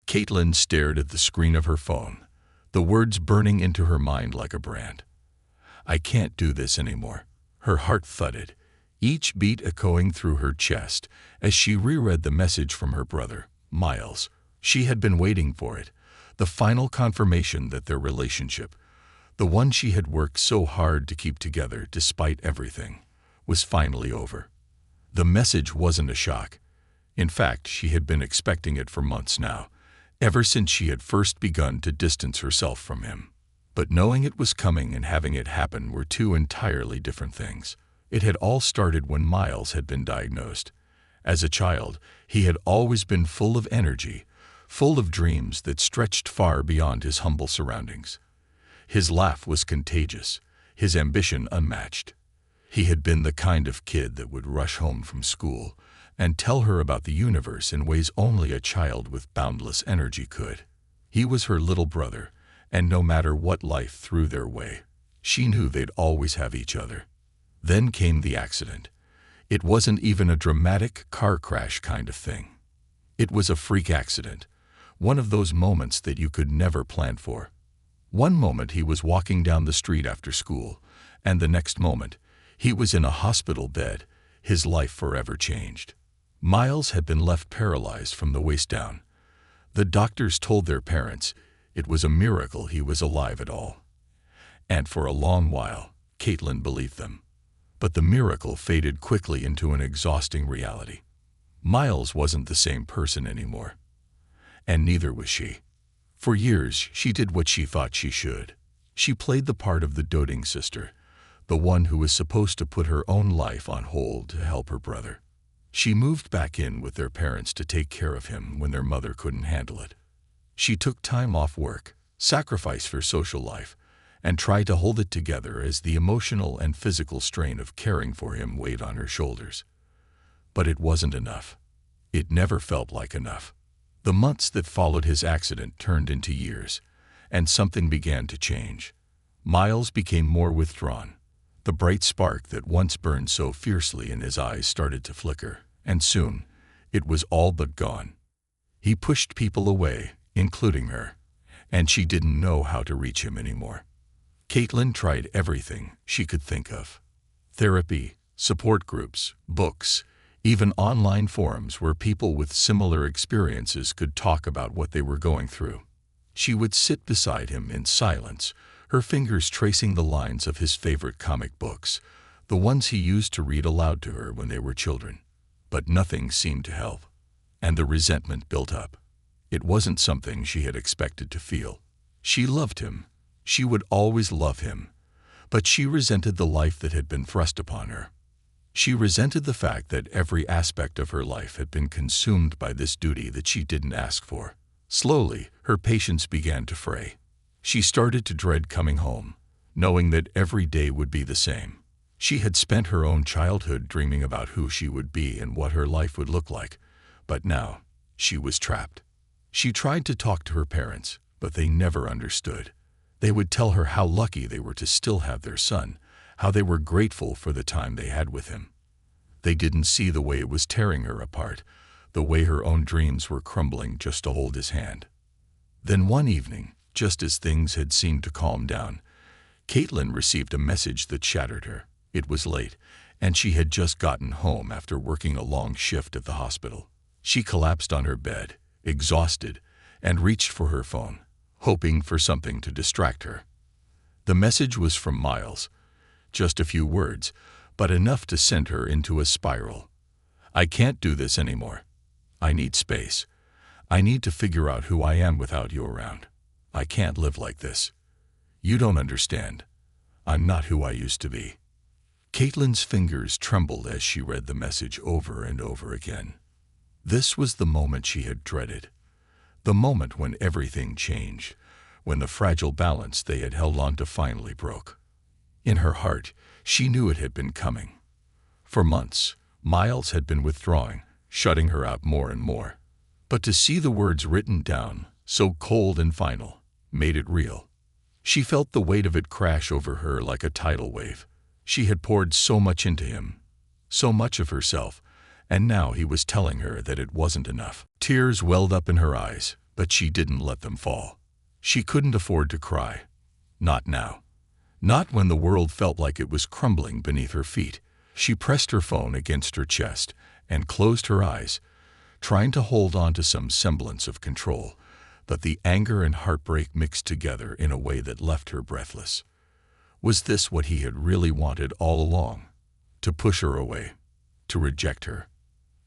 Caitlin stared at the screen of her phone, the words burning into her mind like a brand. "I can't do this anymore." Her heart thudded, each beat echoing through her chest as she reread the message from her brother, Miles. She had been waiting for it, the final confirmation that their relationship, the one she had worked so hard to keep together despite everything, was finally over. The message wasn't a shock. In fact, she had been expecting it for months now, ever since she had first begun to distance herself from him. But knowing it was coming and having it happen were two entirely different things. It had all started when Miles had been diagnosed. As a child, he had always been full of energy, full of dreams that stretched far beyond his humble surroundings. His laugh was contagious, his ambition unmatched. He had been the kind of kid that would rush home from school and tell her about the universe in ways only a child with boundless energy could. He was her little brother, and no matter what life threw their way, she knew they'd always have each other. Then came the accident. It wasn't even a dramatic car crash kind of thing. It was a freak accident, one of those moments that you could never plan for. One moment he was walking down the street after school, and the next moment he was in a hospital bed, his life forever changed. Miles had been left paralyzed from the waist down. The doctors told their parents it was a miracle he was alive at all. And for a long while, Caitlin believed them. But the miracle faded quickly into an exhausting reality. Miles wasn't the same person anymore. And neither was she. For years, she did what she thought she should. She played the part of the doting sister, the one who was supposed to put her own life on hold to help her brother. She moved back in with their parents to take care of him when their mother couldn't handle it. She took time off work, sacrificed her social life, and tried to hold it together as the emotional and physical strain of caring for him weighed on her shoulders. But it wasn't enough. It never felt like enough. The months that followed his accident turned into years, and something began to change. Miles became more withdrawn. The bright spark that once burned so fiercely in his eyes started to flicker, and soon it was all but gone. He pushed people away, including her, and she didn't know how to reach him anymore. Caitlin tried everything she could think of. Therapy, support groups, books, even online forums where people with similar experiences could talk about what they were going through. She would sit beside him in silence, her fingers tracing the lines of his favorite comic books, the ones he used to read aloud to her when they were children. But nothing seemed to help, and the resentment built up. It wasn't something she had expected to feel. She loved him. She would always love him, but she resented the life that had been thrust upon her. She resented the fact that every aspect of her life had been consumed by this duty that she didn't ask for. Slowly, her patience began to fray. She started to dread coming home, knowing that every day would be the same. She had spent her own childhood dreaming about who she would be and what her life would look like, but now she was trapped. She tried to talk to her parents, but they never understood. They would tell her how lucky they were to still have their son, how they were grateful for the time they had with him. They didn't see the way it was tearing her apart, the way her own dreams were crumbling just to hold his hand. Then one evening, just as things had seemed to calm down, Caitlin received a message that shattered her. It was late, and she had just gotten home after working a long shift at the hospital. She collapsed on her bed, exhausted, and reached for her phone, hoping for something to distract her. The message was from Miles. Just a few words, but enough to send her into a spiral. "I can't do this anymore. I need space. I need to figure out who I am without you around. I can't live like this. You don't understand. I'm not who I used to be." Caitlin's fingers trembled as she read the message over and over again. This was the moment she had dreaded. The moment when everything changed, when the fragile balance they had held on to finally broke. In her heart, she knew it had been coming. For months, Miles had been withdrawing, shutting her out more and more. But to see the words written down, so cold and final, made it real. She felt the weight of it crash over her like a tidal wave. She had poured so much into him, so much of herself, and now he was telling her that it wasn't enough. Tears welled up in her eyes, But she didn't let them fall. She couldn't afford to cry. Not now. Not when the world felt like it was crumbling beneath her feet. She pressed her phone against her chest and closed her eyes, trying to hold on to some semblance of control, but the anger and heartbreak mixed together in a way that left her breathless. Was this what he had really wanted all along? To push her away, to reject her?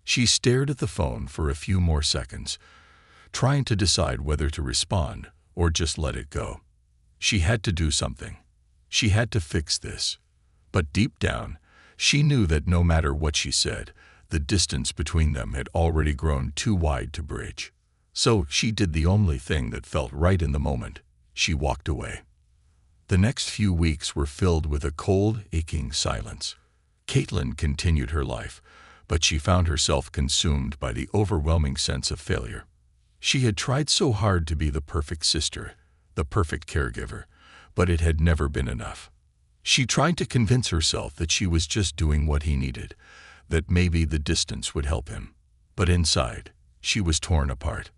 She stared at the phone for a few more seconds, trying to decide whether to respond or just let it go. She had to do something. She had to fix this. But deep down, she knew that no matter what she said, the distance between them had already grown too wide to bridge. So she did the only thing that felt right in the moment. She walked away. The next few weeks were filled with a cold, aching silence. Caitlin continued her life, but she found herself consumed by the overwhelming sense of failure. She had tried so hard to be the perfect sister, the perfect caregiver, but it had never been enough. She tried to convince herself that she was just doing what he needed, that maybe the distance would help him. But inside, she was torn apart.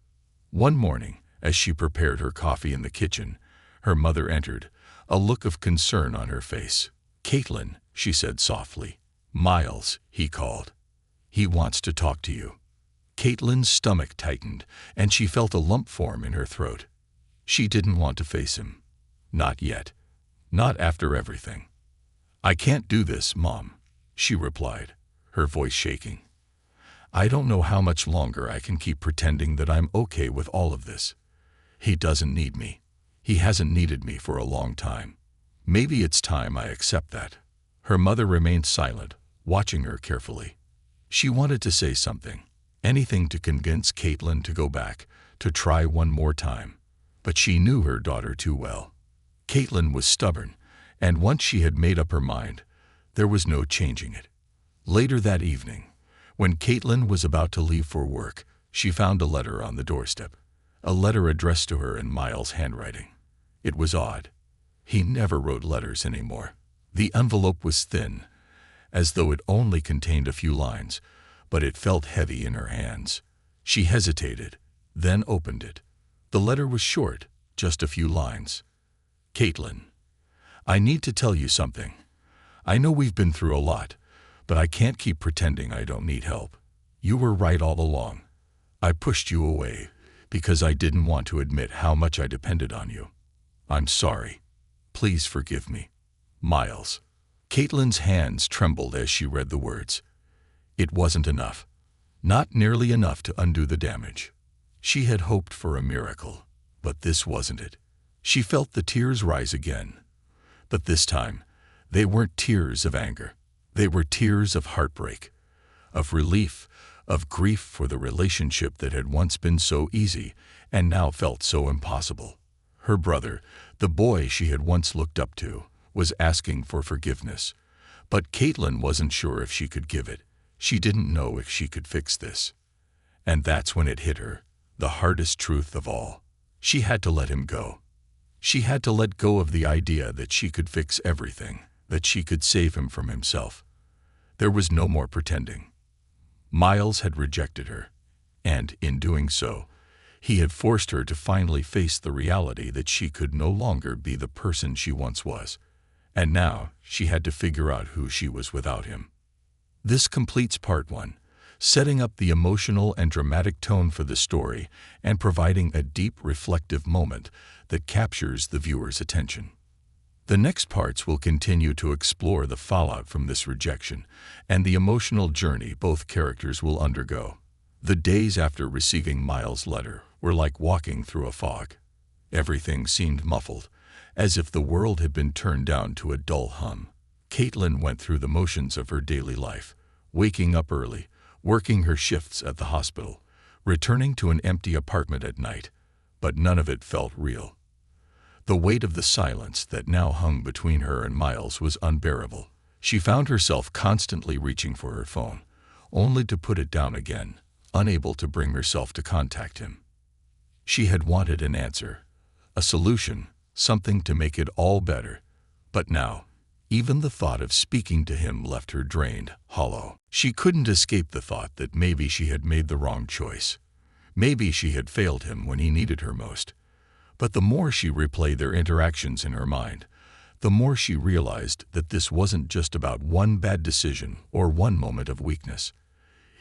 One morning, as she prepared her coffee in the kitchen, her mother entered, a look of concern on her face. "Caitlin," she said softly. "Miles," he called. "He wants to talk to you." Caitlin's stomach tightened, and she felt a lump form in her throat. She didn't want to face him. Not yet. Not after everything. "I can't do this, Mom," she replied, her voice shaking. "I don't know how much longer I can keep pretending that I'm okay with all of this. He doesn't need me. He hasn't needed me for a long time. Maybe it's time I accept that." Her mother remained silent, watching her carefully. She wanted to say something, anything to convince Caitlin to go back, to try one more time. But she knew her daughter too well. Caitlin was stubborn, and once she had made up her mind, there was no changing it. Later that evening, when Caitlin was about to leave for work, she found a letter on the doorstep, a letter addressed to her in Miles' handwriting. It was odd. He never wrote letters anymore. The envelope was thin, as though it only contained a few lines, but it felt heavy in her hands. She hesitated, then opened it. The letter was short, just a few lines. "Caitlin, I need to tell you something. I know we've been through a lot, but I can't keep pretending I don't need help. You were right all along. I pushed you away because I didn't want to admit how much I depended on you. I'm sorry. Please forgive me. Miles." Caitlin's hands trembled as she read the words. It wasn't enough. Not nearly enough to undo the damage. She had hoped for a miracle, but this wasn't it. She felt the tears rise again. But this time, they weren't tears of anger. They were tears of heartbreak, of relief, of grief for the relationship that had once been so easy and now felt so impossible. Her brother, the boy she had once looked up to, was asking for forgiveness. But Caitlin wasn't sure if she could give it. She didn't know if she could fix this. And that's when it hit her, the hardest truth of all. She had to let him go. She had to let go of the idea that she could fix everything, that she could save him from himself. There was no more pretending. Miles had rejected her, and in doing so, he had forced her to finally face the reality that she could no longer be the person she once was. And now she had to figure out who she was without him. This completes part 1, setting up the emotional and dramatic tone for the story and providing a deep, reflective moment that captures the viewer's attention. The next parts will continue to explore the fallout from this rejection and the emotional journey both characters will undergo. The days after receiving Miles' letter were like walking through a fog. Everything seemed muffled, as if the world had been turned down to a dull hum. Caitlin went through the motions of her daily life, waking up early, working her shifts at the hospital, returning to an empty apartment at night, but none of it felt real. The weight of the silence that now hung between her and Miles was unbearable. She found herself constantly reaching for her phone, only to put it down again, unable to bring herself to contact him. She had wanted an answer, a solution, something to make it all better, but now, even the thought of speaking to him left her drained, hollow. She couldn't escape the thought that maybe she had made the wrong choice. Maybe she had failed him when he needed her most. But the more she replayed their interactions in her mind, the more she realized that this wasn't just about one bad decision or one moment of weakness.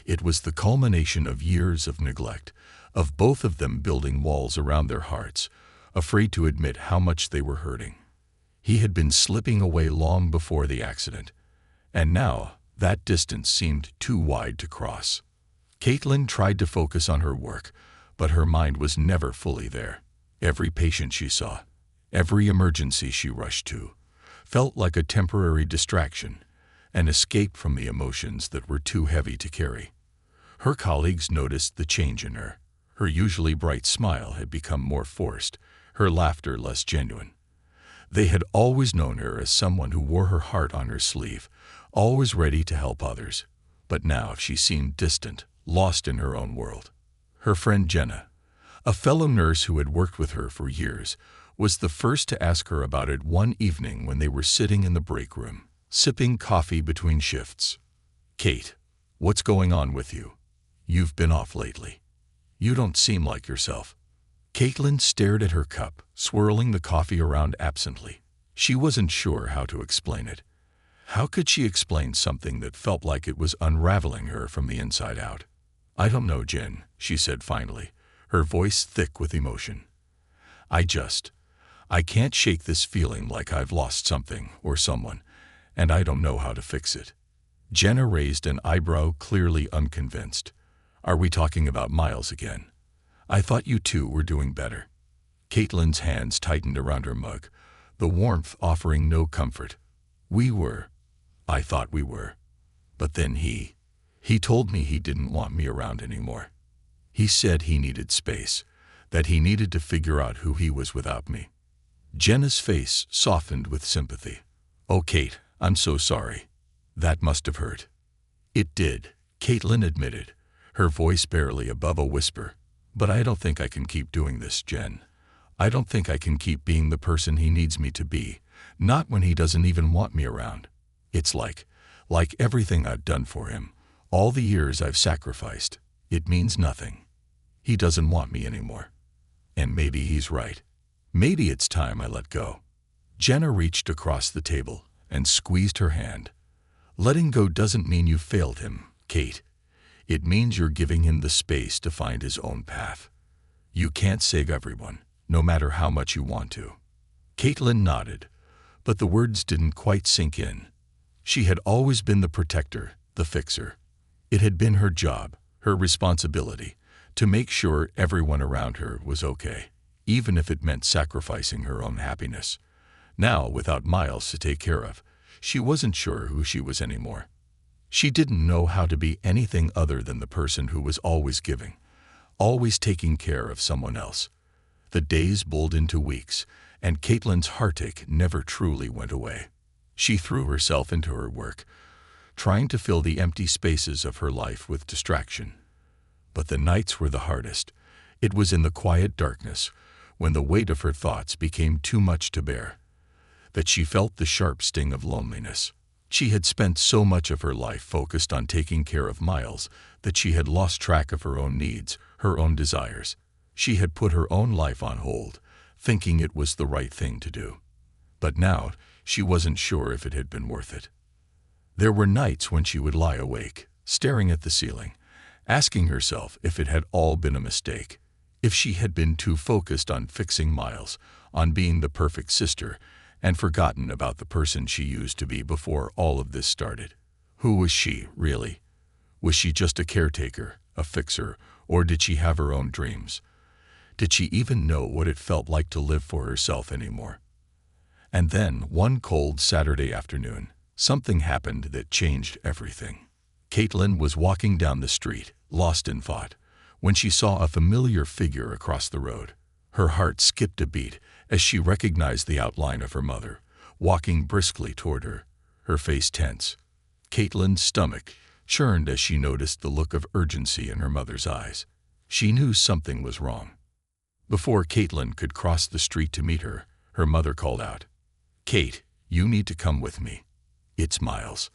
It was the culmination of years of neglect, of both of them building walls around their hearts, afraid to admit how much they were hurting. He had been slipping away long before the accident, and now that distance seemed too wide to cross. Caitlin tried to focus on her work, but her mind was never fully there. Every patient she saw, every emergency she rushed to, felt like a temporary distraction, an escape from the emotions that were too heavy to carry. Her colleagues noticed the change in her. Her usually bright smile had become more forced, her laughter less genuine. They had always known her as someone who wore her heart on her sleeve, always ready to help others. But now she seemed distant, lost in her own world. Her friend Jenna, a fellow nurse who had worked with her for years, was the first to ask her about it one evening when they were sitting in the break room, sipping coffee between shifts. "Kate, what's going on with you? You've been off lately. You don't seem like yourself." Caitlin stared at her cup, swirling the coffee around absently. She wasn't sure how to explain it. How could she explain something that felt like it was unraveling her from the inside out? "I don't know, Jen," she said finally, her voice thick with emotion. I can't shake this feeling like I've lost something or someone, and I don't know how to fix it." Jenna raised an eyebrow, clearly unconvinced. "Are we talking about Miles again? I thought you two were doing better." Caitlin's hands tightened around her mug, the warmth offering no comfort. "We were. I thought we were. But then he told me he didn't want me around anymore. He said he needed space, that he needed to figure out who he was without me." Jenna's face softened with sympathy. "Oh, Kate, I'm so sorry. That must have hurt." "It did," Caitlin admitted, her voice barely above a whisper. "But I don't think I can keep doing this, Jen. I don't think I can keep being the person he needs me to be, not when he doesn't even want me around. It's like everything I've done for him, all the years I've sacrificed, it means nothing. He doesn't want me anymore. And maybe he's right. Maybe it's time I let go." Jenna reached across the table and squeezed her hand. "Letting go doesn't mean you failed him, Kate. It means you're giving him the space to find his own path. You can't save everyone, no matter how much you want to." Caitlin nodded, but the words didn't quite sink in. She had always been the protector, the fixer. It had been her job, her responsibility, to make sure everyone around her was okay, even if it meant sacrificing her own happiness. Now, without Miles to take care of, she wasn't sure who she was anymore. She didn't know how to be anything other than the person who was always giving, always taking care of someone else. The days bowled into weeks, and Caitlin's heartache never truly went away. She threw herself into her work, trying to fill the empty spaces of her life with distraction. But the nights were the hardest. It was in the quiet darkness, when the weight of her thoughts became too much to bear, that she felt the sharp sting of loneliness. She had spent so much of her life focused on taking care of Miles that she had lost track of her own needs, her own desires. She had put her own life on hold, thinking it was the right thing to do. But now she wasn't sure if it had been worth it. There were nights when she would lie awake, staring at the ceiling, asking herself if it had all been a mistake, if she had been too focused on fixing Miles, on being the perfect sister, and forgotten about the person she used to be before all of this started. Who was she, really? Was she just a caretaker, a fixer, or did she have her own dreams? Did she even know what it felt like to live for herself anymore? And then, one cold Saturday afternoon, something happened that changed everything. Caitlin was walking down the street, lost in thought, when she saw a familiar figure across the road. Her heart skipped a beat as she recognized the outline of her mother, walking briskly toward her, her face tense. Caitlin's stomach churned as she noticed the look of urgency in her mother's eyes. She knew something was wrong. Before Caitlin could cross the street to meet her, her mother called out, "Kate, you need to come with me. It's Miles."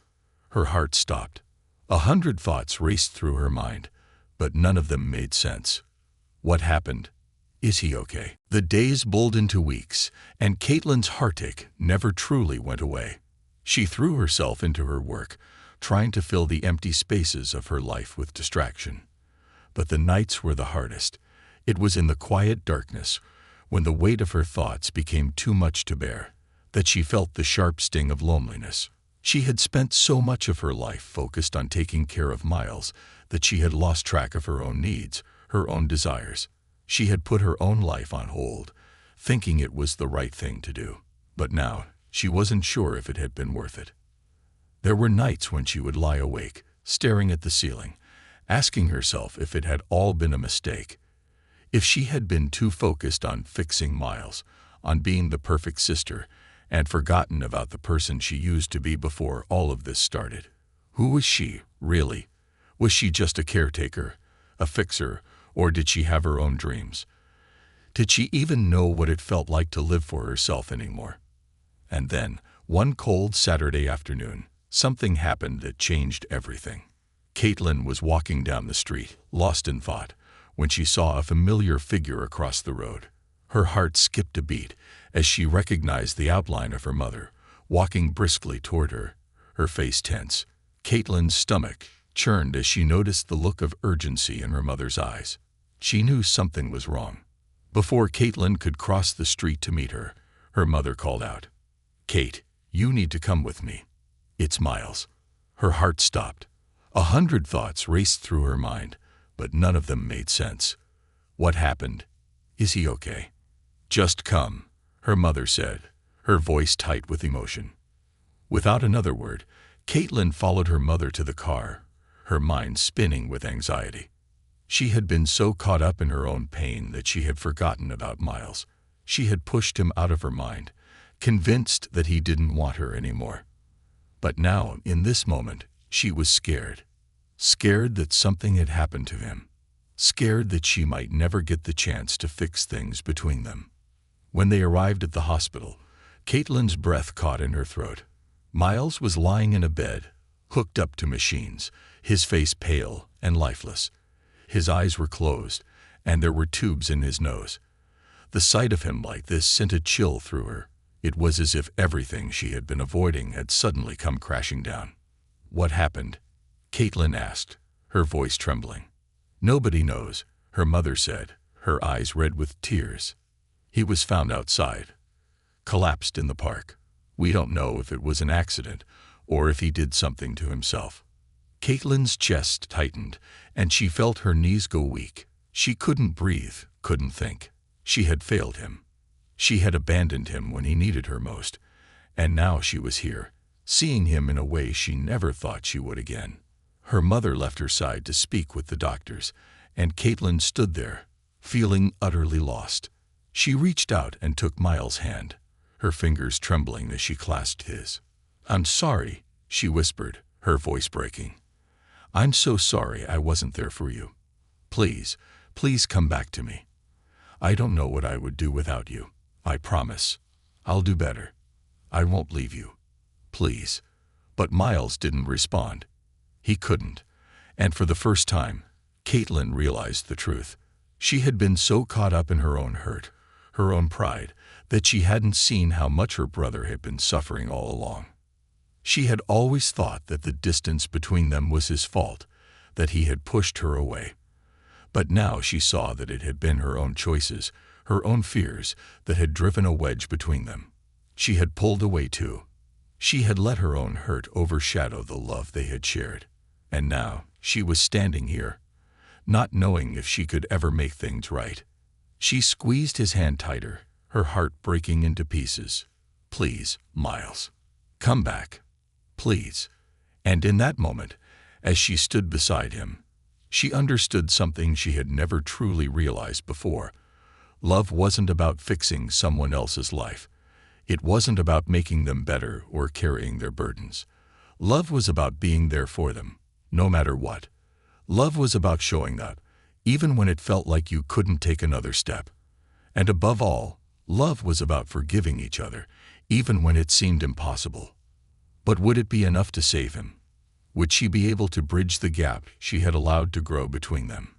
Her heart stopped. 100 thoughts raced through her mind, but none of them made sense. What happened? Is he okay? The days bowled into weeks, and Caitlin's heartache never truly went away. She threw herself into her work, trying to fill the empty spaces of her life with distraction. But the nights were the hardest. It was in the quiet darkness, when the weight of her thoughts became too much to bear, that she felt the sharp sting of loneliness. She had spent so much of her life focused on taking care of Miles that she had lost track of her own needs, her own desires. She had put her own life on hold, thinking it was the right thing to do. But now, she wasn't sure if it had been worth it. There were nights when she would lie awake, staring at the ceiling, asking herself if it had all been a mistake. If she had been too focused on fixing Miles, on being the perfect sister, and forgotten about the person she used to be before all of this started. Who was she, really? Was she just a caretaker, a fixer, or did she have her own dreams? Did she even know what it felt like to live for herself anymore? And then, one cold Saturday afternoon, something happened that changed everything. Caitlin was walking down the street, lost in thought, when she saw a familiar figure across the road. Her heart skipped a beat as she recognized the outline of her mother, walking briskly toward her, her face tense. Caitlin's stomach churned as she noticed the look of urgency in her mother's eyes. She knew something was wrong. Before Caitlin could cross the street to meet her, her mother called out, "Kate, you need to come with me. It's Miles." Her heart stopped. 100 thoughts raced through her mind, but none of them made sense. What happened? Is he okay? "Just come," her mother said, her voice tight with emotion. Without another word, Caitlin followed her mother to the car, her mind spinning with anxiety. She had been so caught up in her own pain that she had forgotten about Miles. She had pushed him out of her mind, convinced that he didn't want her anymore. But now, in this moment, she was scared. Scared that something had happened to him. Scared that she might never get the chance to fix things between them. When they arrived at the hospital, Caitlin's breath caught in her throat. Miles was lying in a bed, hooked up to machines, his face pale and lifeless. His eyes were closed, and there were tubes in his nose. The sight of him like this sent a chill through her. It was as if everything she had been avoiding had suddenly come crashing down. "What happened?" Caitlin asked, her voice trembling. "Nobody knows," her mother said, her eyes red with tears. "He was found outside, collapsed in the park. We don't know if it was an accident or if he did something to himself." Caitlin's chest tightened, and she felt her knees go weak. She couldn't breathe, couldn't think. She had failed him. She had abandoned him when he needed her most, and now she was here, seeing him in a way she never thought she would again. Her mother left her side to speak with the doctors, and Caitlin stood there, feeling utterly lost. She reached out and took Miles' hand, her fingers trembling as she clasped his. "I'm sorry," she whispered, her voice breaking. "I'm so sorry I wasn't there for you. Please, please come back to me. I don't know what I would do without you. I promise. I'll do better. I won't leave you. Please." But Miles didn't respond. He couldn't. And for the first time, Caitlin realized the truth. She had been so caught up in her own hurt, her own pride, that she hadn't seen how much her brother had been suffering all along. She had always thought that the distance between them was his fault, that he had pushed her away. But now she saw that it had been her own choices, her own fears, that had driven a wedge between them. She had pulled away too. She had let her own hurt overshadow the love they had shared. And now she was standing here, not knowing if she could ever make things right. She squeezed his hand tighter, her heart breaking into pieces. "Please, Miles, come back. Please." And in that moment, as she stood beside him, she understood something she had never truly realized before. Love wasn't about fixing someone else's life. It wasn't about making them better or carrying their burdens. Love was about being there for them, no matter what. Love was about showing up, even when it felt like you couldn't take another step. And above all, love was about forgiving each other, even when it seemed impossible. But would it be enough to save him? Would she be able to bridge the gap she had allowed to grow between them?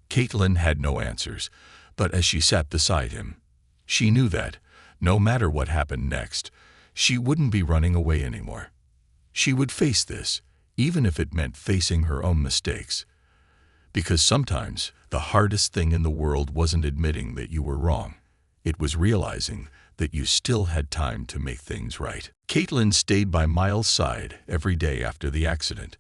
Caitlin had no answers, but as she sat beside him, she knew that, no matter what happened next, she wouldn't be running away anymore. She would face this, even if it meant facing her own mistakes. Because sometimes the hardest thing in the world wasn't admitting that you were wrong. It was realizing that you still had time to make things right. Caitlin stayed by Miles' side every day after the accident.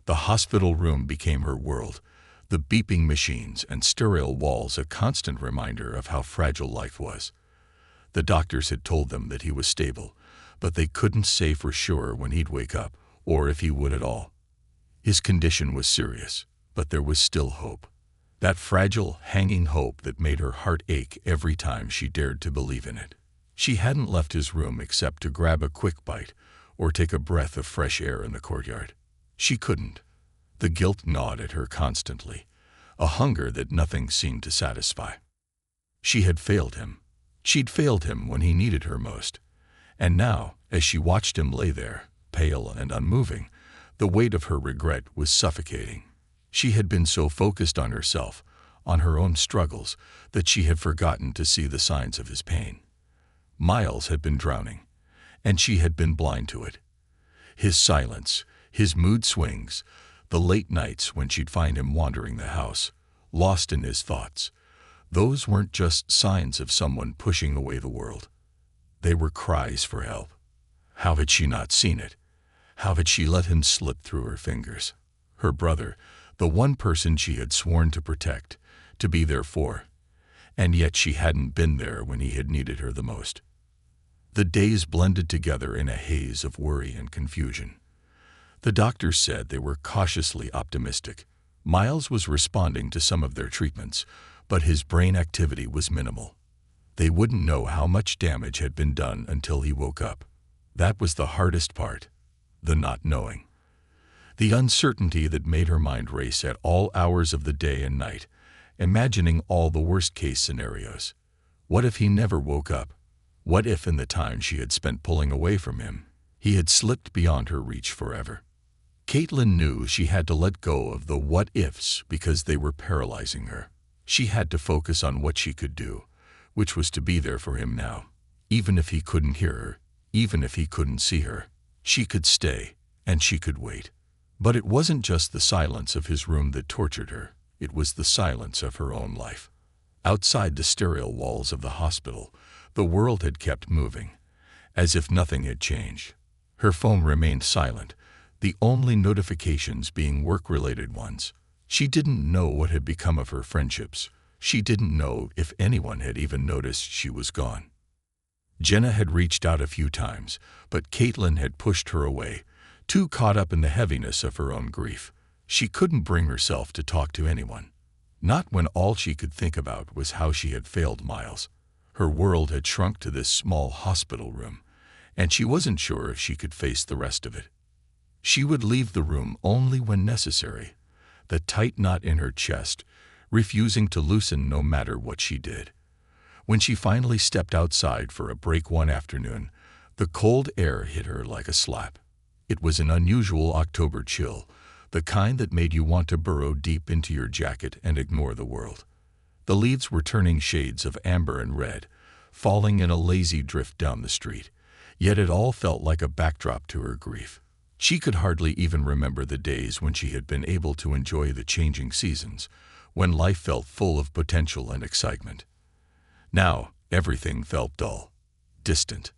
The hospital room became her world, the beeping machines and sterile walls a constant reminder of how fragile life was. The doctors had told them that he was stable, but they couldn't say for sure when he'd wake up, or if he would at all. His condition was serious, but there was still hope. That fragile, hanging hope that made her heart ache every time she dared to believe in it. She hadn't left his room except to grab a quick bite or take a breath of fresh air in the courtyard. She couldn't. The guilt gnawed at her constantly, a hunger that nothing seemed to satisfy. She had failed him. She'd failed him when he needed her most. And now, as she watched him lay there, pale and unmoving, the weight of her regret was suffocating. She had been so focused on herself, on her own struggles, that she had forgotten to see the signs of his pain. Miles had been drowning, and she had been blind to it. His silence, his mood swings, the late nights when she'd find him wandering the house, lost in his thoughts, those weren't just signs of someone pushing away the world. They were cries for help. How had she not seen it? How had she let him slip through her fingers? Her brother, the one person she had sworn to protect, to be there for, and yet she hadn't been there when he had needed her the most. The days blended together in a haze of worry and confusion. The doctors said they were cautiously optimistic. Miles was responding to some of their treatments, but his brain activity was minimal. They wouldn't know how much damage had been done until he woke up. That was the hardest part, the not knowing. The uncertainty that made her mind race at all hours of the day and night, imagining all the worst-case scenarios. What if he never woke up? What if in the time she had spent pulling away from him, he had slipped beyond her reach forever? Caitlin knew she had to let go of the what-ifs because they were paralyzing her. She had to focus on what she could do, which was to be there for him now. Even if he couldn't hear her, even if he couldn't see her, she could stay, and she could wait. But it wasn't just the silence of his room that tortured her. It was the silence of her own life. Outside the sterile walls of the hospital, the world had kept moving, as if nothing had changed. Her phone remained silent, the only notifications being work-related ones. She didn't know what had become of her friendships. She didn't know if anyone had even noticed she was gone. Jenna had reached out a few times, but Caitlin had pushed her away, too caught up in the heaviness of her own grief. She couldn't bring herself to talk to anyone. Not when all she could think about was how she had failed Miles. Her world had shrunk to this small hospital room, and she wasn't sure if she could face the rest of it. She would leave the room only when necessary, the tight knot in her chest, refusing to loosen no matter what she did. When she finally stepped outside for a break one afternoon, the cold air hit her like a slap. It was an unusual October chill, the kind that made you want to burrow deep into your jacket and ignore the world. The leaves were turning shades of amber and red, falling in a lazy drift down the street, yet it all felt like a backdrop to her grief. She could hardly even remember the days when she had been able to enjoy the changing seasons, when life felt full of potential and excitement. Now, everything felt dull, distant.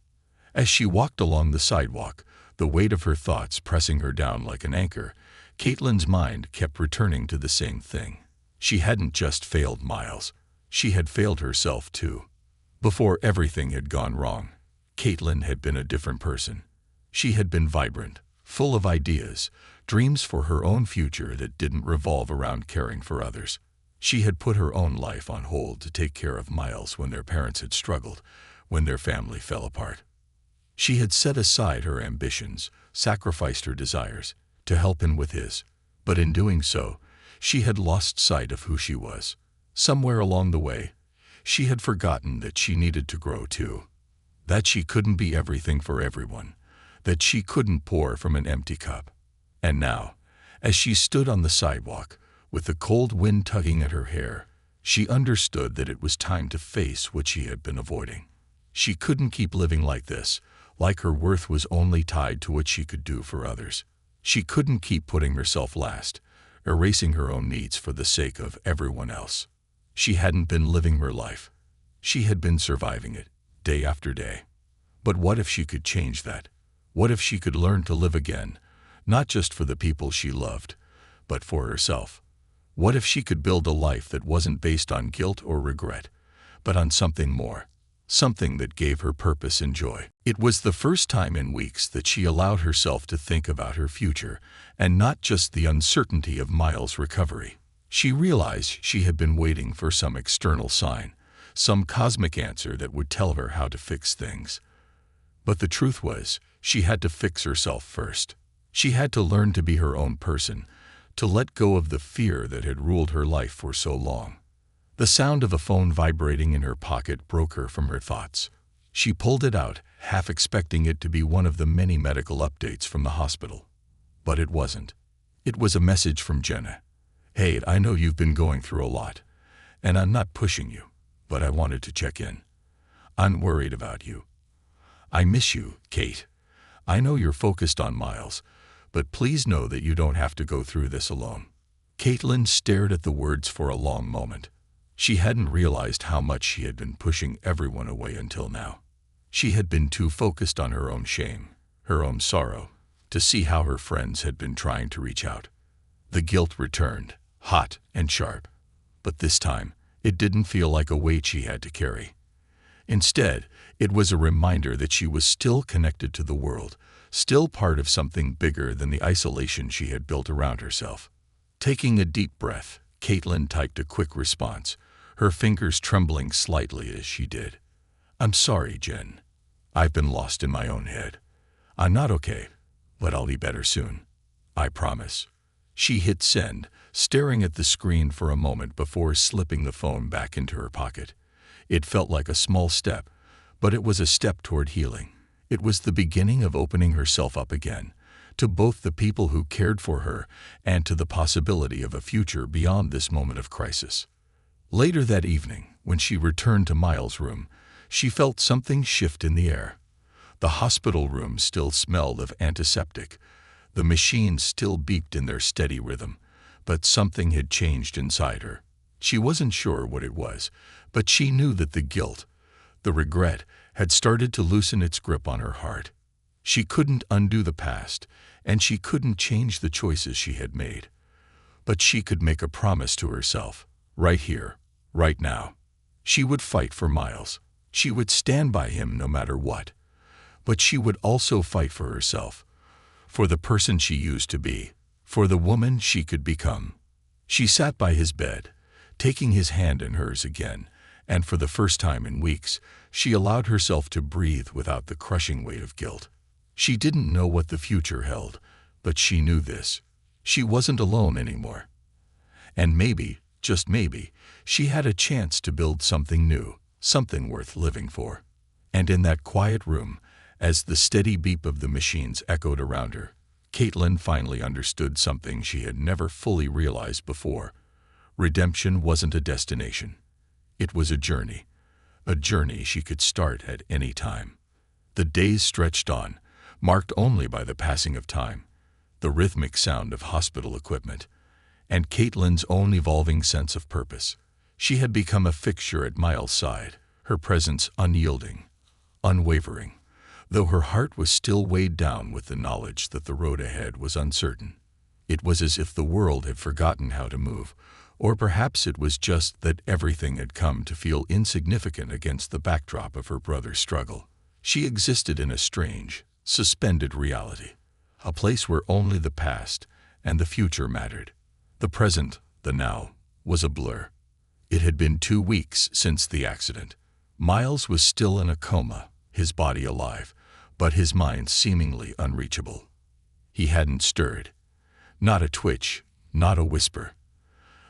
As she walked along the sidewalk, the weight of her thoughts pressing her down like an anchor, Caitlin's mind kept returning to the same thing. She hadn't just failed Miles. She had failed herself too. Before everything had gone wrong, Caitlin had been a different person. She had been vibrant, full of ideas, dreams for her own future that didn't revolve around caring for others. She had put her own life on hold to take care of Miles when their parents had struggled, when their family fell apart. She had set aside her ambitions, sacrificed her desires, to help him with his. But in doing so, she had lost sight of who she was. Somewhere along the way, she had forgotten that she needed to grow too. That she couldn't be everything for everyone. That she couldn't pour from an empty cup. And now, as she stood on the sidewalk, With the cold wind tugging at her hair, she understood that it was time to face what she had been avoiding. She couldn't keep living like this, like her worth was only tied to what she could do for others. She couldn't keep putting herself last, erasing her own needs for the sake of everyone else. She hadn't been living her life. She had been surviving it, day after day. But what if she could change that? What if she could learn to live again, not just for the people she loved, but for herself? What if she could build a life that wasn't based on guilt or regret, but on something more, something that gave her purpose and joy? It was the first time in weeks that she allowed herself to think about her future, and not just the uncertainty of Miles' recovery. She realized she had been waiting for some external sign, some cosmic answer that would tell her how to fix things. But the truth was, she had to fix herself first. She had to learn to be her own person, to let go of the fear that had ruled her life for so long. The sound of a phone vibrating in her pocket broke her from her thoughts. She pulled it out, half expecting it to be one of the many medical updates from the hospital. But it wasn't. It was a message from Jenna. "Hey, I know you've been going through a lot, and I'm not pushing you, but I wanted to check in. I'm worried about you. I miss you, Kate. I know you're focused on Miles, but please know that you don't have to go through this alone." Caitlin stared at the words for a long moment. She hadn't realized how much she had been pushing everyone away until now. She had been too focused on her own shame, her own sorrow, to see how her friends had been trying to reach out. The guilt returned, hot and sharp. But this time, it didn't feel like a weight she had to carry. Instead, it was a reminder that she was still connected to the world, still part of something bigger than the isolation she had built around herself. Taking a deep breath, Caitlin typed a quick response, her fingers trembling slightly as she did. "I'm sorry, Jen. I've been lost in my own head. I'm not okay, but I'll be better soon. I promise." She hit send, staring at the screen for a moment before slipping the phone back into her pocket. It felt like a small step, but it was a step toward healing. It was the beginning of opening herself up again, to both the people who cared for her and to the possibility of a future beyond this moment of crisis. Later that evening, when she returned to Miles' room, she felt something shift in the air. The hospital room still smelled of antiseptic. The machines still beeped in their steady rhythm, but something had changed inside her. She wasn't sure what it was, but she knew that the guilt, the regret, had started to loosen its grip on her heart. She couldn't undo the past, and she couldn't change the choices she had made. But she could make a promise to herself, right here, right now. She would fight for Miles. She would stand by him no matter what. But she would also fight for herself, for the person she used to be, for the woman she could become. She sat by his bed, taking his hand in hers again, and for the first time in weeks, she allowed herself to breathe without the crushing weight of guilt. She didn't know what the future held, but she knew this. She wasn't alone anymore. And maybe, just maybe, she had a chance to build something new, something worth living for. And in that quiet room, as the steady beep of the machines echoed around her, Caitlin finally understood something she had never fully realized before. Redemption wasn't a destination. It was a journey she could start at any time. The days stretched on, marked only by the passing of time, the rhythmic sound of hospital equipment, and Caitlin's own evolving sense of purpose. She had become a fixture at Miles' side, her presence unyielding, unwavering, though her heart was still weighed down with the knowledge that the road ahead was uncertain. It was as if the world had forgotten how to move, or perhaps it was just that everything had come to feel insignificant against the backdrop of her brother's struggle. She existed in a strange, suspended reality, a place where only the past and the future mattered. The present, the now, was a blur. It had been 2 weeks since the accident. Miles was still in a coma, his body alive, but his mind seemingly unreachable. He hadn't stirred. Not a twitch, not a whisper.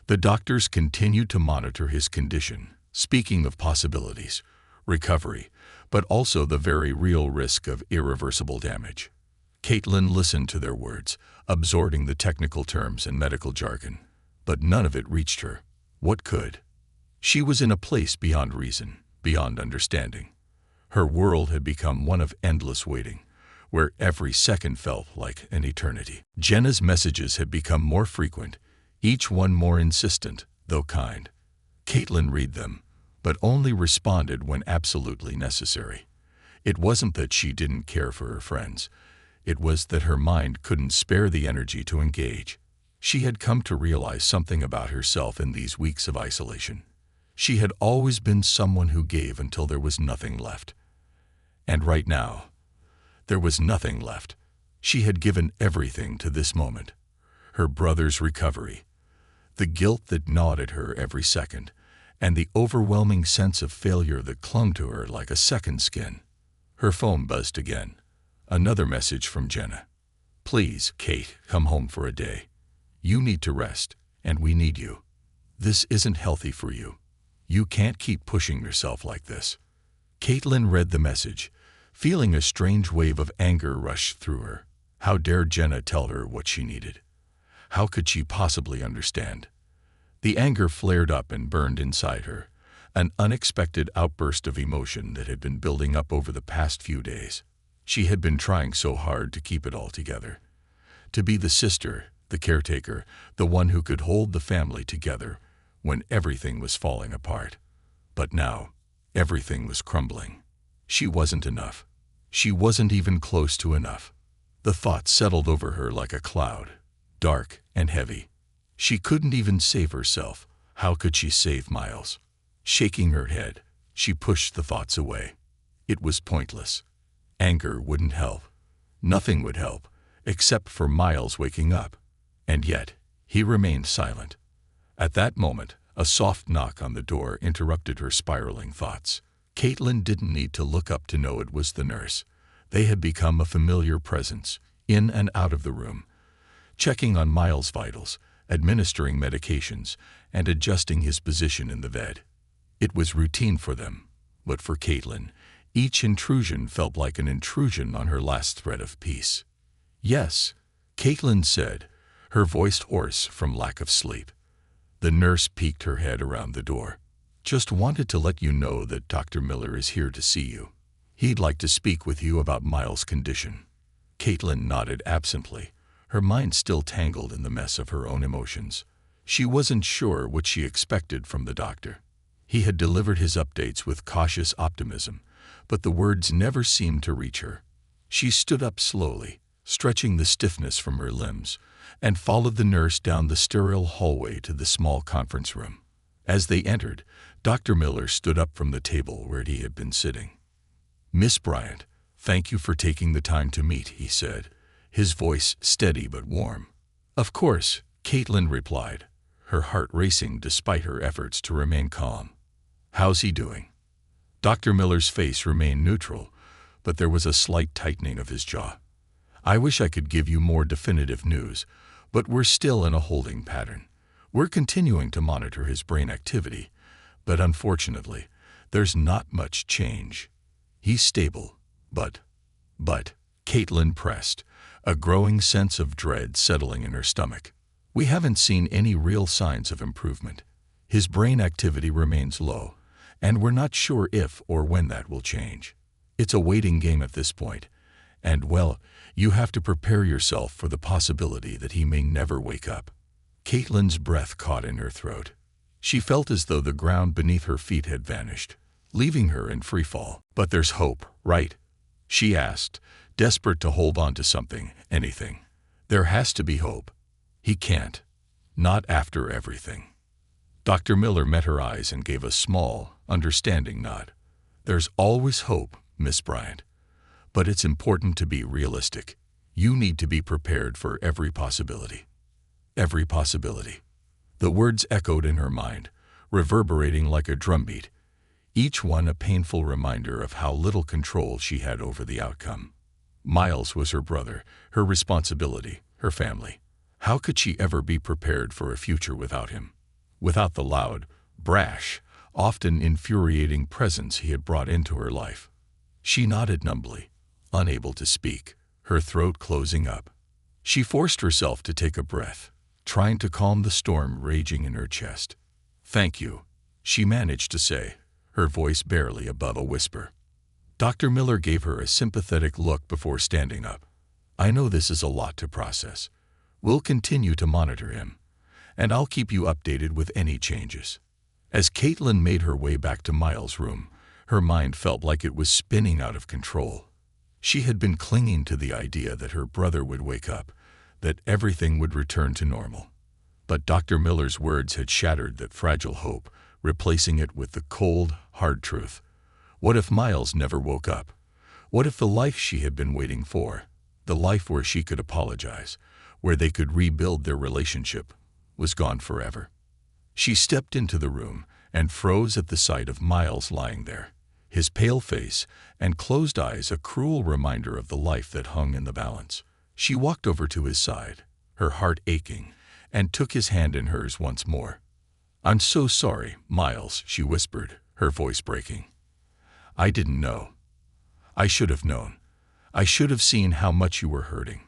The doctors continued to monitor his condition, speaking of possibilities, recovery, but also the very real risk of irreversible damage. Caitlin listened to their words, absorbing the technical terms and medical jargon. but none of it reached her. What could? She was in a place beyond reason, beyond understanding. Her world had become one of endless waiting, where every second felt like an eternity. Jenna's messages had become more frequent, each one more insistent, though kind. Caitlin read them, but only responded when absolutely necessary. It wasn't that she didn't care for her friends. It was that her mind couldn't spare the energy to engage. She had come to realize something about herself in these weeks of isolation. She had always been someone who gave until there was nothing left. And right now, there was nothing left. She had given everything to this moment. Her brother's recovery, the guilt that gnawed at her every second, and the overwhelming sense of failure that clung to her like a second skin. Her phone buzzed again. Another message from Jenna. "Please, Kate, come home for a day. You need to rest, and we need you. This isn't healthy for you. You can't keep pushing yourself like this." Caitlin read the message, feeling a strange wave of anger rush through her. How dare Jenna tell her what she needed? How could she possibly understand? The anger flared up and burned inside her, an unexpected outburst of emotion that had been building up over the past few days. She had been trying so hard to keep it all together, to be the sister, the caretaker, the one who could hold the family together when everything was falling apart. But now, everything was crumbling. She wasn't enough. She wasn't even close to enough. The thought settled over her like a cloud, dark and heavy. She couldn't even save herself. How could she save Miles? Shaking her head, she pushed the thoughts away. It was pointless. Anger wouldn't help. Nothing would help, except for Miles waking up. And yet, he remained silent. At that moment, a soft knock on the door interrupted her spiraling thoughts. Caitlin didn't need to look up to know it was the nurse. They had become a familiar presence, in and out of the room, checking on Miles' vitals, administering medications, and adjusting his position in the bed. It was routine for them, but for Caitlin, each intrusion felt like an intrusion on her last thread of peace. "Yes," Caitlin said, her voice hoarse from lack of sleep. The nurse peeked her head around the door. "Just wanted to let you know that Dr. Miller is here to see you. He'd like to speak with you about Miles' condition." Caitlin nodded absently, her mind still tangled in the mess of her own emotions. She wasn't sure what she expected from the doctor. He had delivered his updates with cautious optimism, but the words never seemed to reach her. She stood up slowly, stretching the stiffness from her limbs, and followed the nurse down the sterile hallway to the small conference room. As they entered, Dr. Miller stood up from the table where he had been sitting. "Miss Bryant, thank you for taking the time to meet," he said, his voice steady but warm. "Of course," Caitlin replied, her heart racing despite her efforts to remain calm. "How's he doing?" Dr. Miller's face remained neutral, but there was a slight tightening of his jaw. "I wish I could give you more definitive news, but we're still in a holding pattern. We're continuing to monitor his brain activity, but unfortunately, there's not much change. He's stable, but, Caitlin pressed, a growing sense of dread settling in her stomach. "We haven't seen any real signs of improvement. His brain activity remains low, and we're not sure if or when that will change. It's a waiting game at this point, and, well, you have to prepare yourself for the possibility that he may never wake up." Caitlin's breath caught in her throat. She felt as though the ground beneath her feet had vanished, leaving her in free fall. "But there's hope, right?" she asked, desperate to hold on to something, anything. "There has to be hope. He can't. Not after everything." Dr. Miller met her eyes and gave a small, understanding nod. "There's always hope, Miss Bryant. But it's important to be realistic. You need to be prepared for every possibility." Every possibility. The words echoed in her mind, reverberating like a drumbeat, each one a painful reminder of how little control she had over the outcome. Miles was her brother, her responsibility, her family. How could she ever be prepared for a future without him? Without the loud, brash, often infuriating presence he had brought into her life? She nodded numbly, unable to speak, her throat closing up. She forced herself to take a breath, trying to calm the storm raging in her chest. "Thank you," she managed to say, her voice barely above a whisper. Dr. Miller gave her a sympathetic look before standing up. "I know this is a lot to process. We'll continue to monitor him, and I'll keep you updated with any changes." As Caitlin made her way back to Miles' room, her mind felt like it was spinning out of control. She had been clinging to the idea that her brother would wake up, that everything would return to normal. But Dr. Miller's words had shattered that fragile hope, replacing it with the cold, hard truth. What if Miles never woke up? What if the life she had been waiting for, the life where she could apologize, where they could rebuild their relationship, was gone forever? She stepped into the room and froze at the sight of Miles lying there, his pale face and closed eyes a cruel reminder of the life that hung in the balance. She walked over to his side, her heart aching, and took his hand in hers once more. "I'm so sorry, Miles," she whispered, her voice breaking. "I didn't know. I should have known. I should have seen how much you were hurting."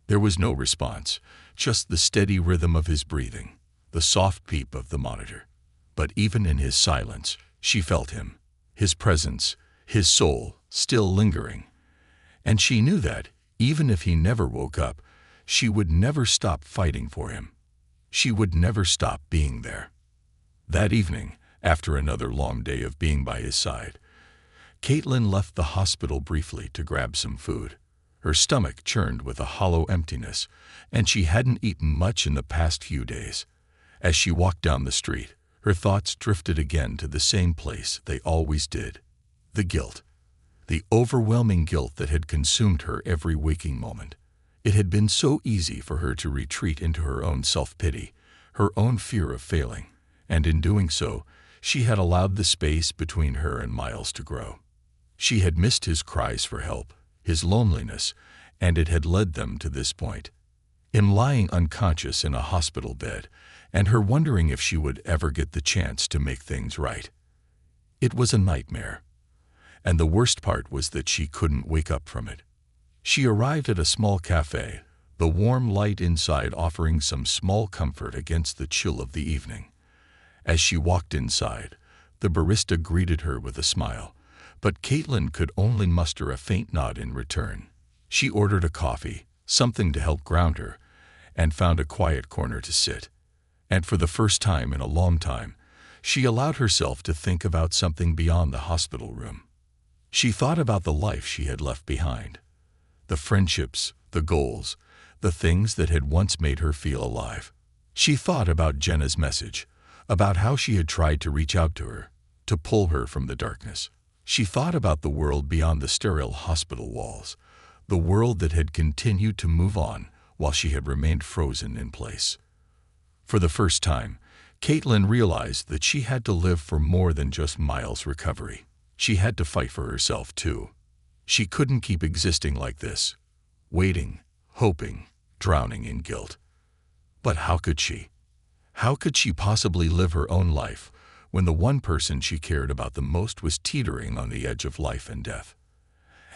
There was no response, just the steady rhythm of his breathing, the soft beep of the monitor. But even in his silence, she felt him, his presence, his soul, still lingering. And she knew that, even if he never woke up, she would never stop fighting for him. She would never stop being there. That evening, after another long day of being by his side, Caitlin left the hospital briefly to grab some food. Her stomach churned with a hollow emptiness, and she hadn't eaten much in the past few days. As she walked down the street, her thoughts drifted again to the same place they always did: the guilt. The overwhelming guilt that had consumed her every waking moment. It had been so easy for her to retreat into her own self-pity, her own fear of failing, and in doing so, she had allowed the space between her and Miles to grow. She had missed his cries for help, his loneliness, and it had led them to this point. Him lying unconscious in a hospital bed, and her wondering if she would ever get the chance to make things right. It was a nightmare. And the worst part was that she couldn't wake up from it. She arrived at a small cafe, the warm light inside offering some small comfort against the chill of the evening. As she walked inside, the barista greeted her with a smile, but Caitlin could only muster a faint nod in return. She ordered a coffee, something to help ground her, and found a quiet corner to sit. And for the first time in a long time, she allowed herself to think about something beyond the hospital room. She thought about the life she had left behind, the friendships, the goals, the things that had once made her feel alive. She thought about Jenna's message, about how she had tried to reach out to her, to pull her from the darkness. She thought about the world beyond the sterile hospital walls, the world that had continued to move on while she had remained frozen in place. For the first time, Caitlin realized that she had to live for more than just Miles' recovery. She had to fight for herself, too. She couldn't keep existing like this, waiting, hoping, drowning in guilt. But how could she? How could she possibly live her own life when the one person she cared about the most was teetering on the edge of life and death?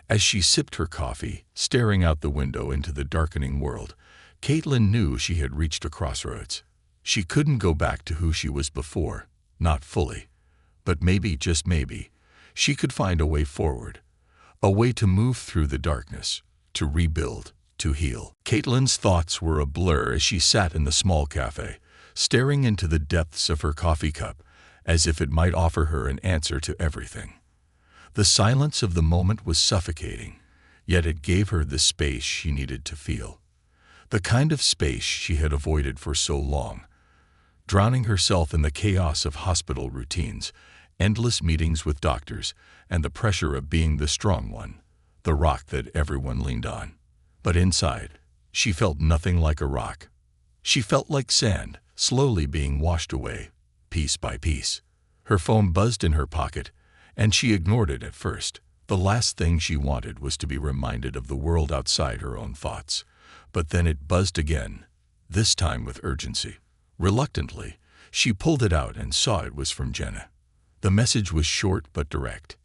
As she sipped her coffee, staring out the window into the darkening world, Caitlin knew she had reached a crossroads. She couldn't go back to who she was before, not fully. But maybe, just maybe, she could find a way forward, a way to move through the darkness, to rebuild, to heal. Caitlin's thoughts were a blur as she sat in the small cafe, staring into the depths of her coffee cup, as if it might offer her an answer to everything. The silence of the moment was suffocating, yet it gave her the space she needed to feel. The kind of space she had avoided for so long, drowning herself in the chaos of hospital routines, endless meetings with doctors, and the pressure of being the strong one, the rock that everyone leaned on. But inside, she felt nothing like a rock. She felt like sand, slowly being washed away, piece by piece. Her phone buzzed in her pocket, and she ignored it at first. The last thing she wanted was to be reminded of the world outside her own thoughts. But then it buzzed again, this time with urgency. Reluctantly, she pulled it out and saw it was from Jenna. The message was short but direct.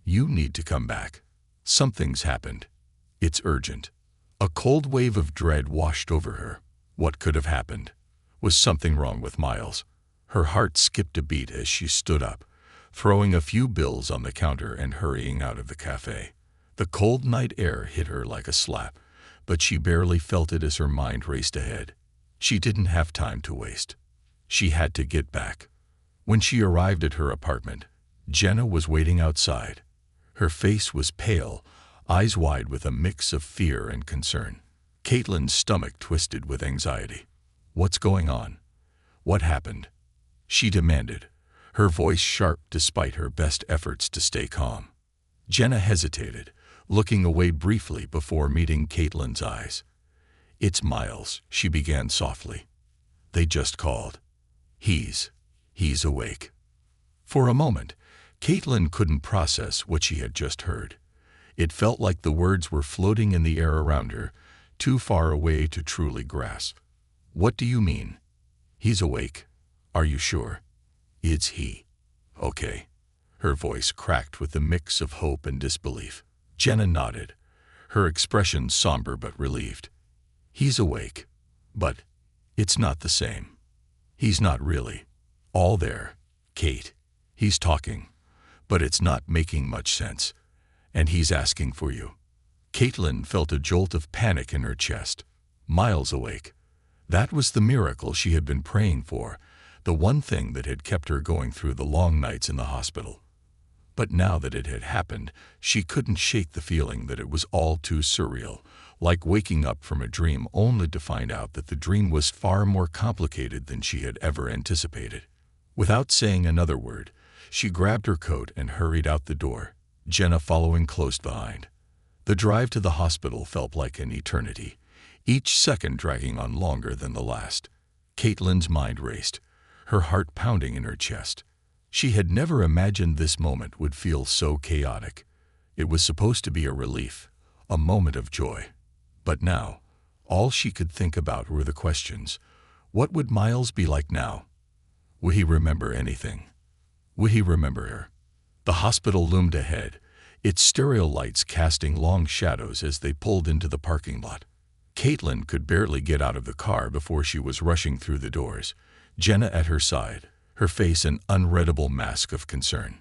"You need to come back. Something's happened. It's urgent." A cold wave of dread washed over her. What could have happened? Was something wrong with Miles? Her heart skipped a beat as she stood up, throwing a few bills on the counter and hurrying out of the cafe. The cold night air hit her like a slap, but she barely felt it as her mind raced ahead. She didn't have time to waste. She had to get back. When she arrived at her apartment, Jenna was waiting outside. Her face was pale, eyes wide with a mix of fear and concern. Caitlin's stomach twisted with anxiety. "What's going on? What happened?" she demanded, her voice sharp despite her best efforts to stay calm. Jenna hesitated, looking away briefly before meeting Caitlin's eyes. "It's Miles," she began softly. "They just called. He's awake." For a moment, Caitlin couldn't process what she had just heard. It felt like the words were floating in the air around her, too far away to truly grasp. "What do you mean? He's awake? Are you sure? It's he. Okay." Her voice cracked with a mix of hope and disbelief. Jenna nodded, her expression somber but relieved. "He's awake, but it's not the same. He's not really all there, Kate. He's talking, but it's not making much sense, and he's asking for you." Caitlin felt a jolt of panic in her chest. Miles awake. That was the miracle she had been praying for, the one thing that had kept her going through the long nights in the hospital. But now that it had happened, she couldn't shake the feeling that it was all too surreal, like waking up from a dream only to find out that the dream was far more complicated than she had ever anticipated. Without saying another word, she grabbed her coat and hurried out the door, Jenna following close behind. The drive to the hospital felt like an eternity, each second dragging on longer than the last. Caitlin's mind raced, her heart pounding in her chest. She had never imagined this moment would feel so chaotic. It was supposed to be a relief, a moment of joy. But now, all she could think about were the questions. What would Miles be like now? Would he remember anything? Would he remember her? The hospital loomed ahead, its stereo lights casting long shadows as they pulled into the parking lot. Caitlin could barely get out of the car before she was rushing through the doors, Jenna at her side, her face an unreadable mask of concern.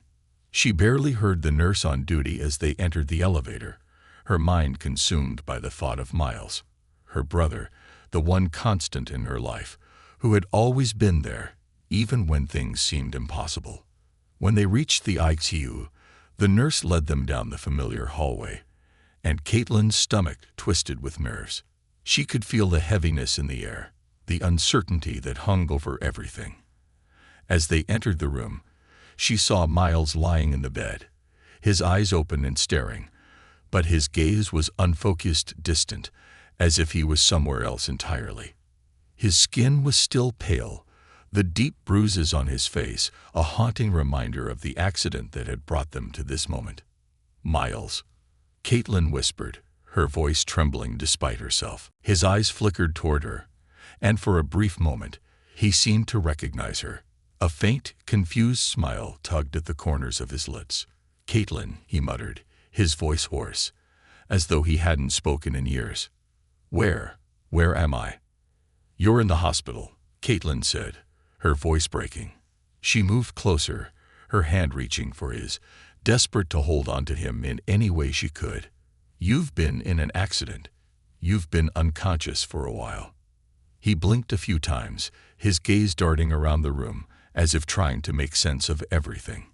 She barely heard the nurse on duty as they entered the elevator, her mind consumed by the thought of Miles, her brother, the one constant in her life, who had always been there, even when things seemed impossible. When they reached the ICU, the nurse led them down the familiar hallway, and Caitlin's stomach twisted with nerves. She could feel the heaviness in the air, the uncertainty that hung over everything. As they entered the room, she saw Miles lying in the bed, his eyes open and staring, but his gaze was unfocused, distant, as if he was somewhere else entirely. His skin was still pale, the deep bruises on his face a haunting reminder of the accident that had brought them to this moment. "Miles," Caitlin whispered, her voice trembling despite herself. His eyes flickered toward her, and for a brief moment, he seemed to recognize her. A faint, confused smile tugged at the corners of his lips. "Caitlin," he muttered, his voice hoarse, as though he hadn't spoken in years. Where am I?" "You're in the hospital," Caitlin said, her voice breaking. She moved closer, her hand reaching for his, desperate to hold on to him in any way she could. "You've been in an accident. You've been unconscious for a while." He blinked a few times, his gaze darting around the room, as if trying to make sense of everything.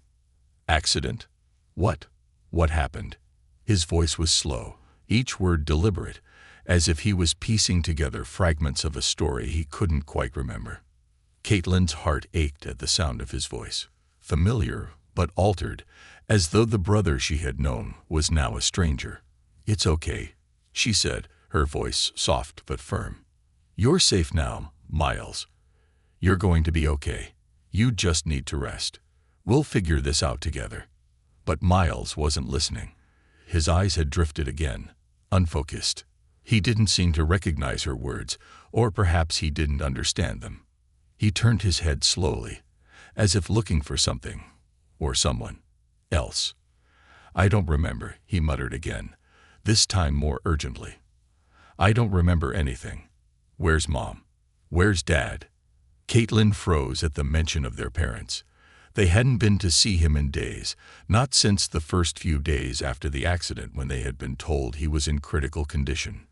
"Accident? What? What happened?" His voice was slow, each word deliberate, as if he was piecing together fragments of a story he couldn't quite remember. Caitlin's heart ached at the sound of his voice, familiar but altered, as though the brother she had known was now a stranger. "It's okay," she said, her voice soft but firm. "You're safe now, Miles. You're going to be okay. You just need to rest. We'll figure this out together." But Miles wasn't listening. His eyes had drifted again, unfocused. He didn't seem to recognize her words, or perhaps he didn't understand them. He turned his head slowly, as if looking for something, or someone else. "I don't remember," he muttered again, this time more urgently. "I don't remember anything. Where's Mom? Where's Dad?" Caitlin froze at the mention of their parents. They hadn't been to see him in days, not since the first few days after the accident when they had been told he was in critical condition.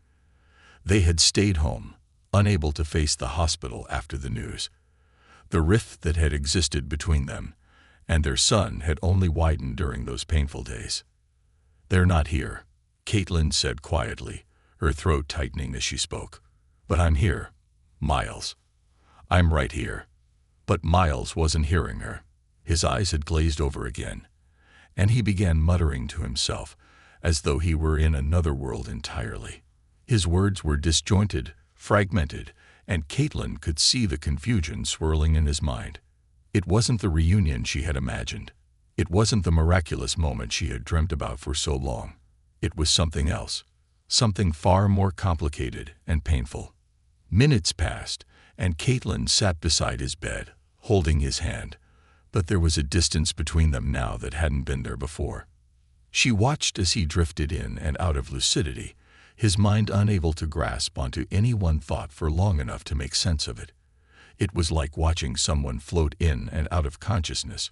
They had stayed home, unable to face the hospital after the news. The rift that had existed between them and their son had only widened during those painful days. "They're not here," Caitlin said quietly, her throat tightening as she spoke. "But I'm here, Miles. I'm right here." But Miles wasn't hearing her. His eyes had glazed over again, and he began muttering to himself as though he were in another world entirely. His words were disjointed, fragmented, and Caitlin could see the confusion swirling in his mind. It wasn't the reunion she had imagined. It wasn't the miraculous moment she had dreamt about for so long. It was something else, something far more complicated and painful. Minutes passed, and Caitlin sat beside his bed, holding his hand, but there was a distance between them now that hadn't been there before. She watched as he drifted in and out of lucidity, his mind unable to grasp onto any one thought for long enough to make sense of it. It was like watching someone float in and out of consciousness,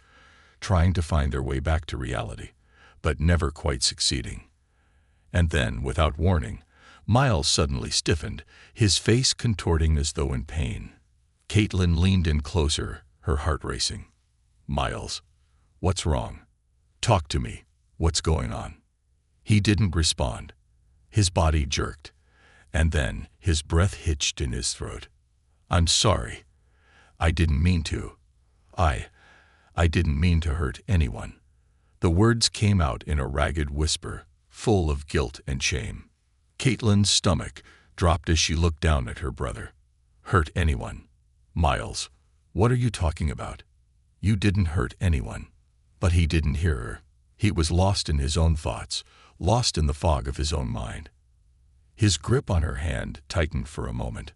trying to find their way back to reality, but never quite succeeding. And then, without warning, Miles suddenly stiffened, his face contorting as though in pain. Caitlin leaned in closer, her heart racing. "Miles, what's wrong? Talk to me. What's going on?" He didn't respond. His body jerked, and then his breath hitched in his throat. "I'm sorry. I didn't mean to. I didn't mean to hurt anyone." The words came out in a ragged whisper, full of guilt and shame. Caitlin's stomach dropped as she looked down at her brother. "Hurt anyone? Miles, what are you talking about? You didn't hurt anyone." But he didn't hear her. He was lost in his own thoughts, lost in the fog of his own mind. His grip on her hand tightened for a moment.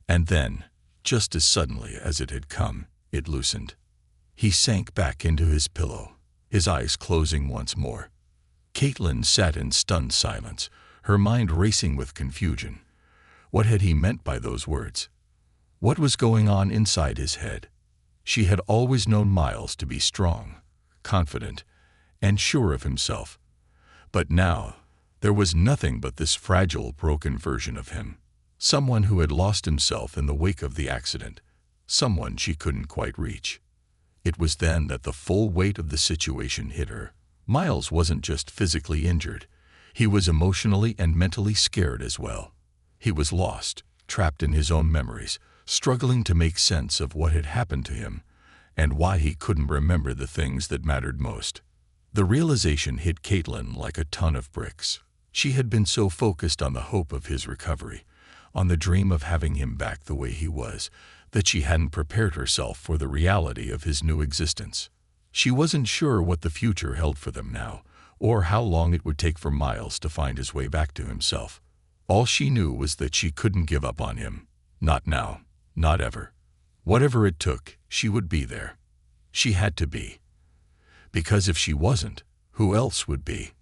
And then, just as suddenly as it had come, it loosened. He sank back into his pillow, his eyes closing once more. Caitlin sat in stunned silence, her mind racing with confusion. What had he meant by those words? What was going on inside his head? She had always known Miles to be strong, confident, and sure of himself. But now, there was nothing but this fragile, broken version of him. Someone who had lost himself in the wake of the accident. Someone she couldn't quite reach. It was then that the full weight of the situation hit her. Miles wasn't just physically injured. He was emotionally and mentally scared as well. He was lost, trapped in his own memories, struggling to make sense of what had happened to him and why he couldn't remember the things that mattered most. The realization hit Caitlin like a ton of bricks. She had been so focused on the hope of his recovery, on the dream of having him back the way he was, that she hadn't prepared herself for the reality of his new existence. She wasn't sure what the future held for them now, or how long it would take for Miles to find his way back to himself. All she knew was that she couldn't give up on him. Not now, not ever. Whatever it took, she would be there. She had to be. Because if she wasn't, who else would be?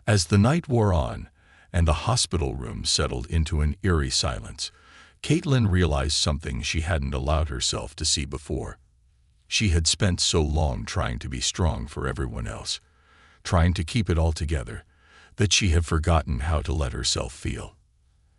As the night wore on, and the hospital room settled into an eerie silence, Caitlin realized something she hadn't allowed herself to see before. She had spent so long trying to be strong for everyone else, trying to keep it all together, that she had forgotten how to let herself feel,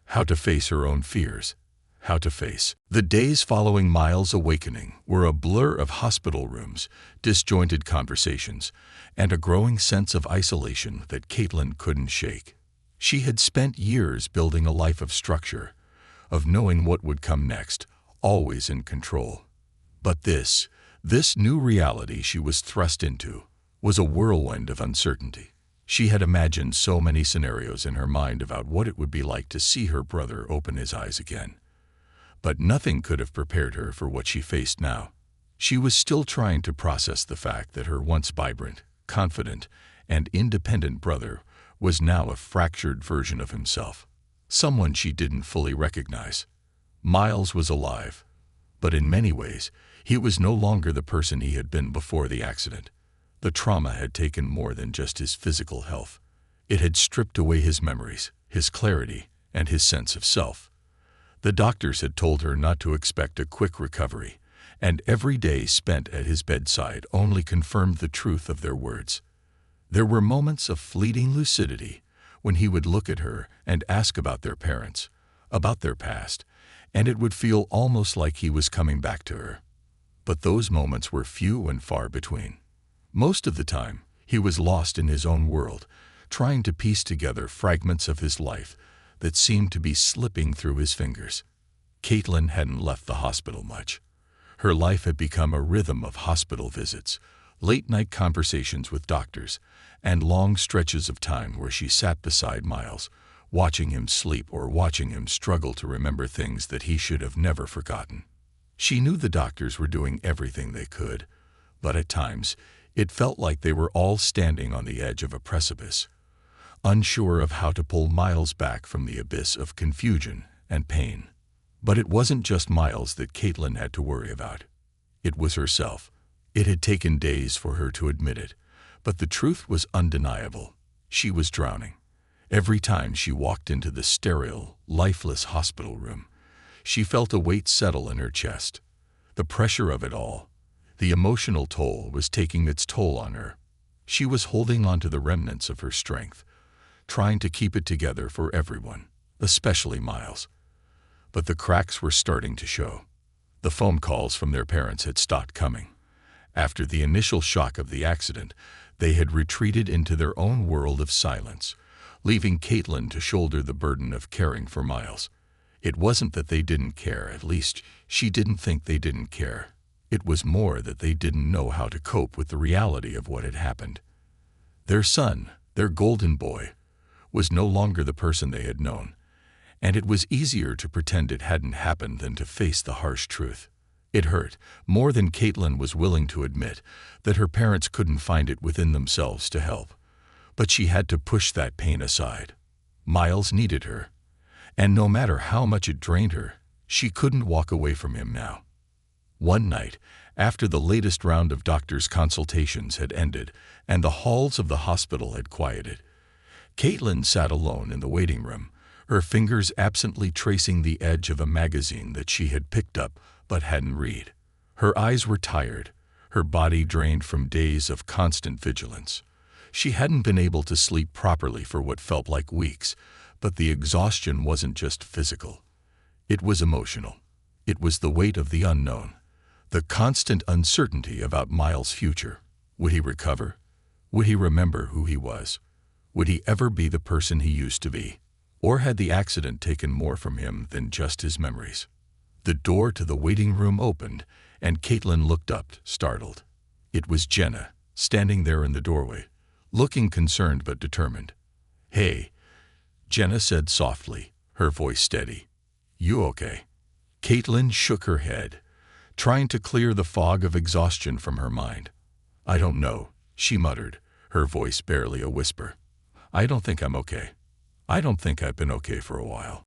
how to face her own fears, how to face. The days following Miles' awakening were a blur of hospital rooms, disjointed conversations, and a growing sense of isolation that Caitlin couldn't shake. She had spent years building a life of structure, of knowing what would come next, always in control. But this new reality she was thrust into was a whirlwind of uncertainty. She had imagined so many scenarios in her mind about what it would be like to see her brother open his eyes again. But nothing could have prepared her for what she faced now. She was still trying to process the fact that her once vibrant, confident, and independent brother was now a fractured version of himself, someone she didn't fully recognize. Miles was alive, but in many ways, he was no longer the person he had been before the accident. The trauma had taken more than just his physical health. It had stripped away his memories, his clarity, and his sense of self. The doctors had told her not to expect a quick recovery, and every day spent at his bedside only confirmed the truth of their words. There were moments of fleeting lucidity when he would look at her and ask about their parents, about their past, and it would feel almost like he was coming back to her. But those moments were few and far between. Most of the time, he was lost in his own world, trying to piece together fragments of his life that seemed to be slipping through his fingers. Caitlin hadn't left the hospital much. Her life had become a rhythm of hospital visits, late-night conversations with doctors, and long stretches of time where she sat beside Miles, watching him sleep or watching him struggle to remember things that he should have never forgotten. She knew the doctors were doing everything they could, but at times it felt like they were all standing on the edge of a precipice, unsure of how to pull Miles back from the abyss of confusion and pain. But it wasn't just Miles that Caitlin had to worry about. It was herself. It had taken days for her to admit it, but the truth was undeniable. She was drowning. Every time she walked into the sterile, lifeless hospital room, she felt a weight settle in her chest. The pressure of it all, the emotional toll, was taking its toll on her. She was holding on to the remnants of her strength, trying to keep it together for everyone, especially Miles. But the cracks were starting to show. The phone calls from their parents had stopped coming. After the initial shock of the accident, they had retreated into their own world of silence, leaving Caitlin to shoulder the burden of caring for Miles. It wasn't that they didn't care, at least she didn't think they didn't care. It was more that they didn't know how to cope with the reality of what had happened. Their son, their golden boy, was no longer the person they had known, and it was easier to pretend it hadn't happened than to face the harsh truth. It hurt, more than Caitlin was willing to admit, that her parents couldn't find it within themselves to help. But she had to push that pain aside. Miles needed her, and no matter how much it drained her, she couldn't walk away from him now. One night, after the latest round of doctors' consultations had ended and the halls of the hospital had quieted, Caitlin sat alone in the waiting room, her fingers absently tracing the edge of a magazine that she had picked up but hadn't read. Her eyes were tired, her body drained from days of constant vigilance. She hadn't been able to sleep properly for what felt like weeks, but the exhaustion wasn't just physical. It was emotional. It was the weight of the unknown, the constant uncertainty about Miles' future. Would he recover? Would he remember who he was? Would he ever be the person he used to be? Or had the accident taken more from him than just his memories? The door to the waiting room opened, and Caitlin looked up, startled. It was Jenna, standing there in the doorway, looking concerned but determined. "Hey," Jenna said softly, her voice steady. "You okay?" Caitlin shook her head, trying to clear the fog of exhaustion from her mind. "I don't know," she muttered, her voice barely a whisper. "I don't think I'm okay. I don't think I've been okay for a while."